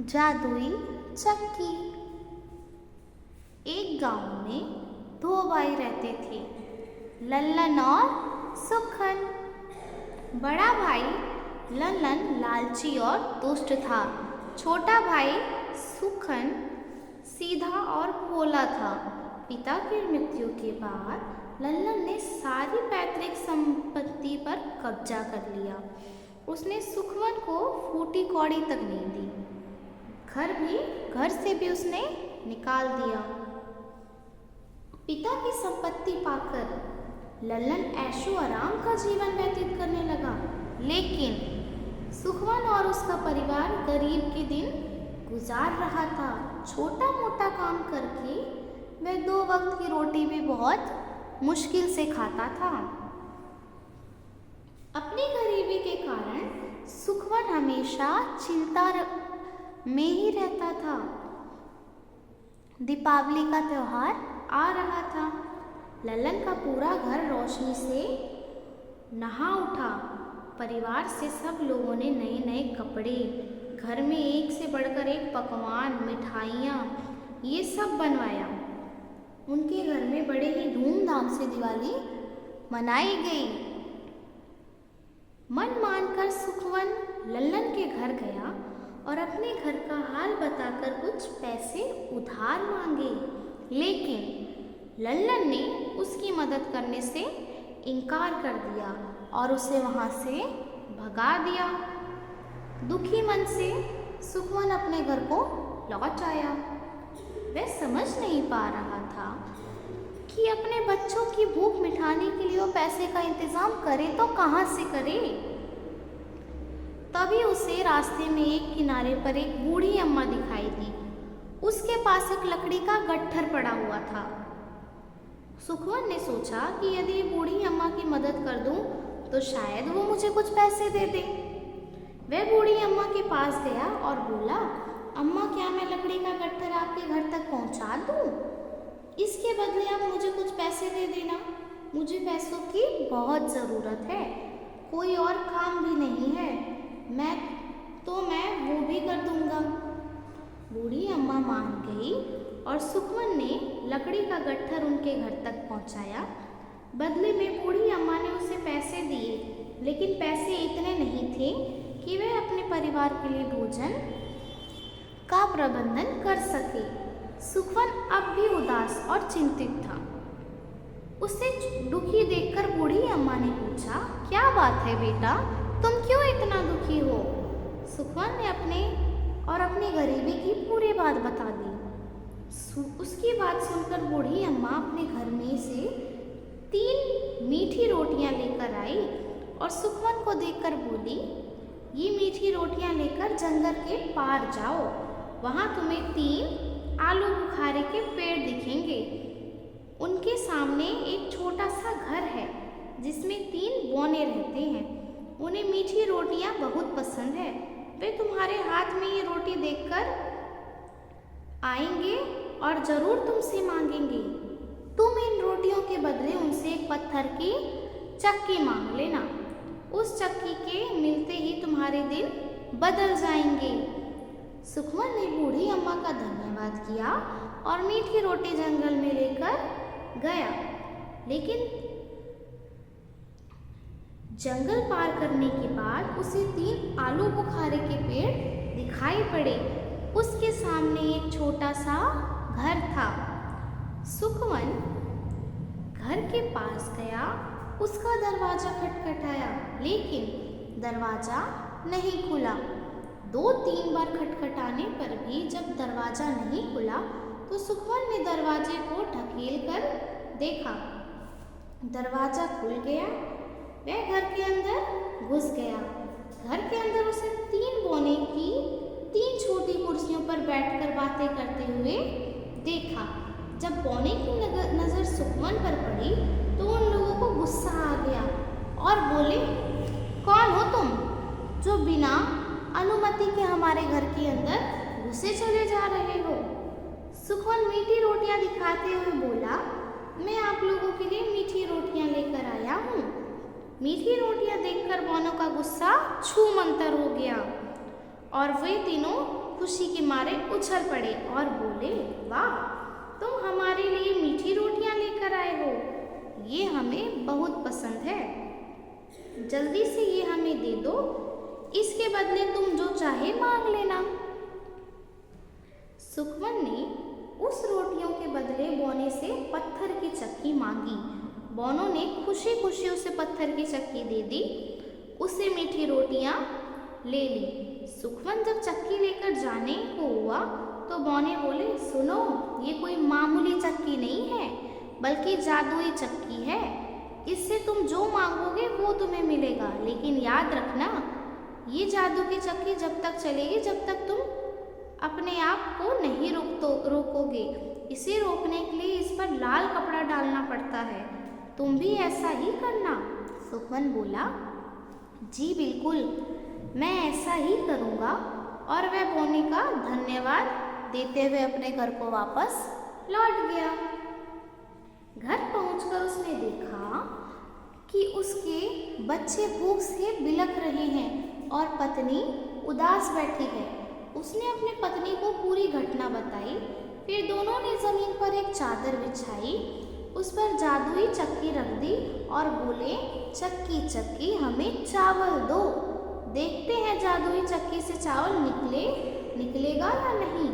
जादुई चक्की। एक गांव में दो भाई रहते थे, लल्लन और सुखन। बड़ा भाई लल्लन लालची और दुष्ट था। छोटा भाई सुखन सीधा और भोला था। पिता की मृत्यु के बाद लल्लन ने सारी पैतृक संपत्ति पर कब्जा कर लिया। उसने सुखवन को फूटी कौड़ी तक नहीं दी। घर से भी उसने निकाल दिया। पिता की संपत्ति पाकर लल्लन ऐशो आराम का जीवन व्यतीत करने लगा, लेकिन सुखवन और उसका परिवार गरीब के दिन गुजार रहा था। छोटा मोटा काम करके वह 2 वक्त की रोटी भी बहुत मुश्किल से खाता था। अपनी गरीबी के कारण सुखवन हमेशा चिंता में ही रहता था। दीपावली का त्योहार आ रहा था। लल्लन का पूरा घर रोशनी से नहा उठा। परिवार से सब लोगों ने नए नए कपड़े, घर में एक से बढ़कर एक पकवान, मिठाइयाँ, ये सब बनवाया। उनके घर में बड़े ही धूमधाम से दिवाली मनाई गई। मन मानकर सुखवन लल्लन के घर गया और अपने घर का हाल बताकर कुछ पैसे उधार मांगे, लेकिन लल्लन ने उसकी मदद करने से इनकार कर दिया और उसे वहाँ से भगा दिया। दुखी मन से सुखवन अपने घर को लौट आया। वह समझ नहीं पा रहा था कि अपने बच्चों की भूख मिटाने के लिए वो पैसे का इंतजाम करे तो कहाँ से करे। तभी उसे रास्ते में एक किनारे पर एक बूढ़ी अम्मा दिखाई दी। उसके पास एक लकड़ी का गट्ठर पड़ा हुआ था। सुखवन ने सोचा कि यदि बूढ़ी अम्मा की मदद कर दूं तो शायद वो मुझे कुछ पैसे दे दे। वह बूढ़ी अम्मा के पास गया और बोला, अम्मा, क्या मैं लकड़ी का गट्ठर आपके घर तक पहुंचा दूं? इसके बदले आप मुझे कुछ पैसे दे देना। मुझे पैसों की बहुत ज़रूरत है, कोई और काम भी नहीं है। मैं वो भी कर दूंगा। बूढ़ी अम्मा मान गई और सुखवन ने लकड़ी का गट्ठर उनके घर तक पहुंचाया। बदले में बूढ़ी अम्मा ने उसे पैसे दिए, लेकिन पैसे इतने नहीं थे कि वह अपने परिवार के लिए भोजन का प्रबंधन कर सके। सुखवन अब भी उदास और चिंतित था। उसे दुखी देखकर बूढ़ी अम्मा ने पूछा, क्या बात है बेटा, तुम क्यों इतना दुखी हो? सुखवन ने अपनी गरीबी की पूरी बात बता दी। उसकी बात सुनकर बूढ़ी अम्मा अपने घर में से 3 मीठी रोटियां लेकर आई और सुखवन को देखकर बोली, ये मीठी रोटियां लेकर जंगल के पार जाओ, वहाँ तुम्हें 3 आलू बुखारे के पेड़ दिखेंगे। उनके सामने एक छोटा सा घर है जिसमें 3 बौने रहते हैं। उन्हें मीठी रोटियां बहुत पसंद है। वे तुम्हारे हाथ में ये रोटी देखकर आएंगे और ज़रूर तुमसे मांगेंगे। तुम इन रोटियों के बदले उनसे एक पत्थर की चक्की मांग लेना। उस चक्की के मिलते ही तुम्हारे दिन बदल जाएंगे। सुखवन ने बूढ़ी अम्मा का धन्यवाद किया और मीठी रोटी जंगल में लेकर गया, लेकिन जंगल पार करने के बाद उसे 3 आलू बुखारे के पेड़ दिखाई पड़े। उसके सामने एक छोटा सा घर था। सुखवन घर के पास गया, उसका दरवाजा खटखटाया, लेकिन दरवाजा नहीं खुला। 2-3 बार खटखटाने पर भी जब दरवाजा नहीं खुला तो सुखवन ने दरवाजे को ढकेल कर देखा। दरवाजा खुल गया। वह घर के अंदर घुस गया। घर के अंदर उसे 3 बौने की 3 छोटी कुर्सियों पर बैठकर बातें करते हुए देखा। जब बौने की नज़र सुखवन पर पड़ी तो उन लोगों को गुस्सा आ गया और बोले, कौन हो तुम जो बिना अनुमति के हमारे घर के अंदर घुसे चले जा रहे हो? सुखवन मीठी रोटियां दिखाते हुए बोला, मैं आप लोगों के लिए मीठी रोटियां लेकर आया हूँ। मीठी रोटियां देखकर बौनों का गुस्सा छूमंतर हो गया। और वे तीनों खुशी के मारे उछल पड़े और बोले, वाह, तुम हमारे लिए मीठी रोटियां लेकर आए हो, ये हमें बहुत पसंद है। जल्दी से ये हमें दे दो, इसके बदले तुम जो चाहे मांग लेना। सुखमन ने उस रोटियों के बदले बौने से पत्थर की चक्की मांगी। बौनों ने खुशी खुशी उसे पत्थर की चक्की दे दी, उसे मीठी रोटियां ले ली। सुखमन जब चक्की लेकर जाने को हुआ तो बौने बोले, सुनो, ये कोई मामूली चक्की नहीं है, बल्कि जादुई चक्की है। इससे तुम जो मांगोगे वो तुम्हें मिलेगा, लेकिन याद रखना, ये जादू की चक्की जब तक चलेगी जब तक तुम अपने आप को नहीं रोकोगे। इसे रोकने के लिए इस पर लाल कपड़ा डालना पड़ता है। तुम भी ऐसा ही करना। सुखमन बोला, जी बिल्कुल, मैं ऐसा ही करूँगा। और वह बौने का धन्यवाद देते हुए अपने घर को वापस लौट गया। घर पहुंचकर उसने देखा कि उसके बच्चे भूख से बिलख रहे हैं और पत्नी उदास बैठी है। उसने अपनी पत्नी को पूरी घटना बताई। फिर दोनों ने जमीन पर एक चादर बिछाई, उस पर जादुई चक्की रख दी और बोले, चक्की चक्की हमें चावल दो, देखते हैं जादुई चक्की से चावल निकलेगा या नहीं।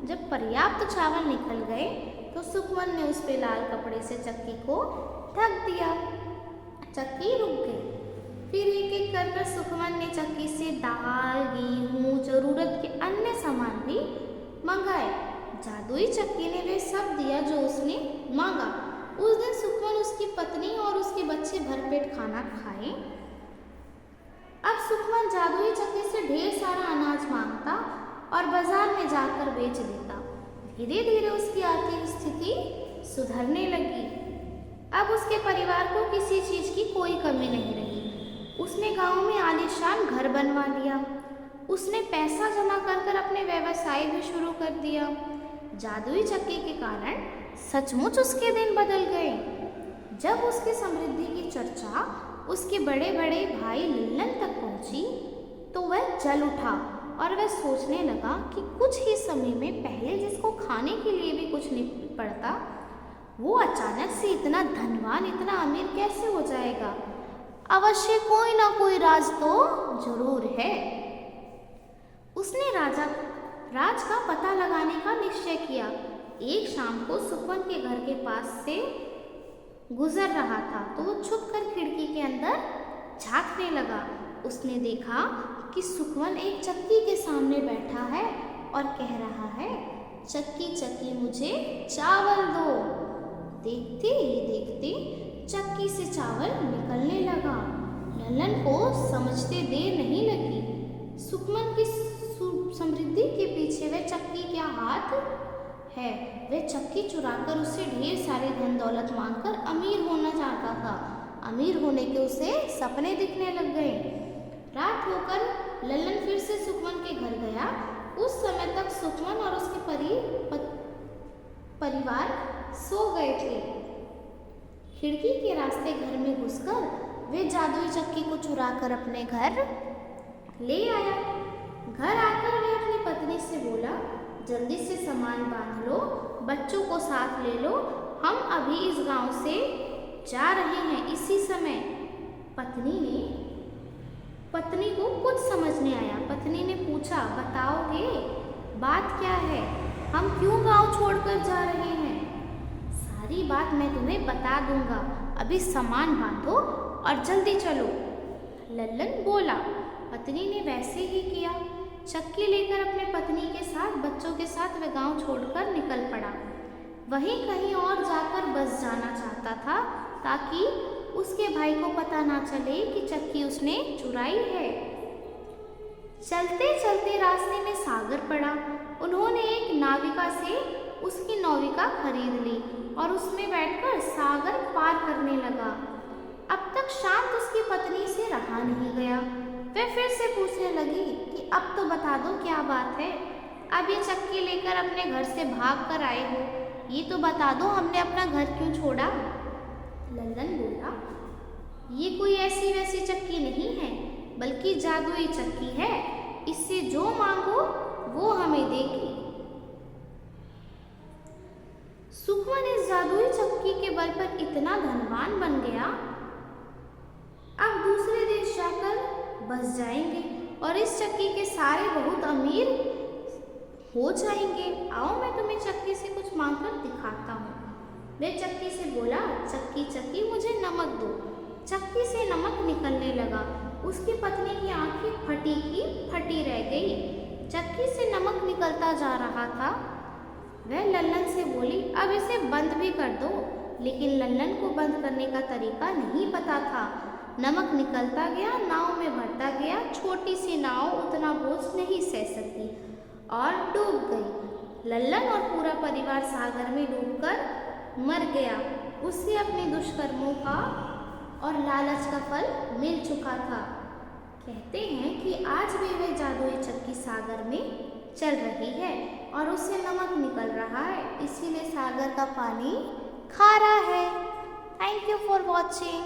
जब पर्याप्त चावल निकल गए तो सुखमन ने उस पे लाल कपड़े से चक्की को ढक दिया। चक्की रुक गई। फिर एक एक कर सुखमन ने चक्की से दाल, गेहूँ, जरूरत के अन्य सामान भी मंगाए। जादुई चक्की ने वे सब दिया जो उसने मांगा। उस दिन सुखमन, उसकी पत्नी और उसके बच्चे भरपेट खाना खाए। अब सुखमन जादुई चक्की से ढेर सारा अनाज मांगता और बाजार में जाकर बेच देता। धीरे धीरे उसकी आर्थिक स्थिति सुधरने लगी। अब उसके परिवार को किसी चीज की कोई कमी नहीं रही। उसने गांव में आलीशान घर बनवा लिया। उसने पैसा जमा कर अपने व्यवसाय भी शुरू कर दिया। जादुई चक्की के कारण सचमुच उसके दिन बदल गए। जब उसकी समृद्धि की चर्चा उसके बड़े बड़े भाई लल्लन तक पहुंची तो वह जल उठा और वह सोचने लगा कि कुछ ही समय में पहले जिसको खाने के लिए भी कुछ नहीं पड़ता, वो अचानक से इतना धनवान, इतना अमीर कैसे हो जाएगा। अवश्य कोई ना कोई राज तो जरूर है। उसने राज का पता लगाने का निश्चय किया। एक शाम को सुखमन के घर के पास से गुजर रहा था तो वो छुपकर खिड़की के अंदर झांकने लगा। उसने देखा कि सुखमन एक चक्की के सामने बैठा है और कह रहा है, चक्की चक्की मुझे चावल दो। देखते ही देखते चक्की से चावल निकलने लगा। लल्लन को समझते देर नहीं लगी। सुखमन की समृद्धि के पीछे वह चक्की क्या हाथ है। वह चक्की चुराकर उससे ढेर सारे धन दौलत मांगकर अमीर होना चाहता था। अमीर होने के उसे सपने दिखने लग गए। रात होकर लल्लन फिर से सुखमन के घर गया। उस समय तक सुखमन और उसके परिवार सो गए थे। खिड़की के रास्ते घर में घुसकर वे जादुई चक्की को चुराकर अपने घर ले आया। घर आकर वे अपनी पत्नी से बोला, जल्दी से सामान बांध लो, बच्चों को साथ ले लो, हम अभी इस गांव से जा रहे हैं इसी समय। पत्नी को कुछ समझ नहीं आया। पत्नी ने पूछा, बताओगे बात क्या है, हम क्यों गांव छोड़कर जा रहे हैं? सारी बात मैं तुम्हें बता दूंगा, अभी सामान बांधो और जल्दी चलो, लल्लन बोला। पत्नी ने वैसे ही किया। चक्की लेकर अपने पत्नी के साथ, बच्चों के साथ वह गांव छोड़कर निकल पड़ा। वहीं कहीं और जाकर बस जाना चाहता था ताकि उसके भाई को पता ना चले कि चक्की उसने चुराई है। चलते चलते रास्ते में सागर पड़ा। उन्होंने एक नाविका से उसकी नौविका खरीद ली और उसमें बैठकर सागर पार करने लगा। अब तक शांत उसकी पत्नी से रहा नहीं गया। वह फिर से पूछने लगी कि अब तो बता दो क्या बात है, अब ये चक्की लेकर अपने घर से भाग कर आए हो, ये तो बता दो हमने अपना घर क्यों छोड़ा? लल्लन बोला, ये कोई ऐसी वैसी चक्की नहीं है, बल्कि जादुई चक्की है। इससे जो मांगो वो हमें देगी। सुखमन इस जादुई चक्की के बल पर इतना धनवान बन गया, अब दूसरे देश जाकर बस जाएंगे और इस चक्की के सारे बहुत अमीर हो जाएंगे। आओ मैं तुम्हें चक्की से कुछ मांगकर दिखाता हूँ। वह चक्की से बोला, चक्की चक्की मुझे नमक दो। चक्की से नमक निकलने लगा। उसकी पत्नी की आंखें फटी की फटी रह गई। चक्की से नमक निकलता जा रहा था। वह लल्लन से बोली, अब इसे बंद भी कर दो। लेकिन लल्लन को बंद करने का तरीका नहीं पता था। नमक निकलता गया, नाव में भरता गया। छोटी सी नाव उतना बोझ नहीं सह सकी और डूब गई। लल्लन और पूरा परिवार सागर में डूबकर मर गया। उससे अपने दुष्कर्मों का और लालच का फल मिल चुका था। कहते हैं कि आज भी वह जादुई चक्की सागर में चल रही है और उससे नमक निकल रहा है, इसीलिए सागर का पानी खारा है। Thank you for watching.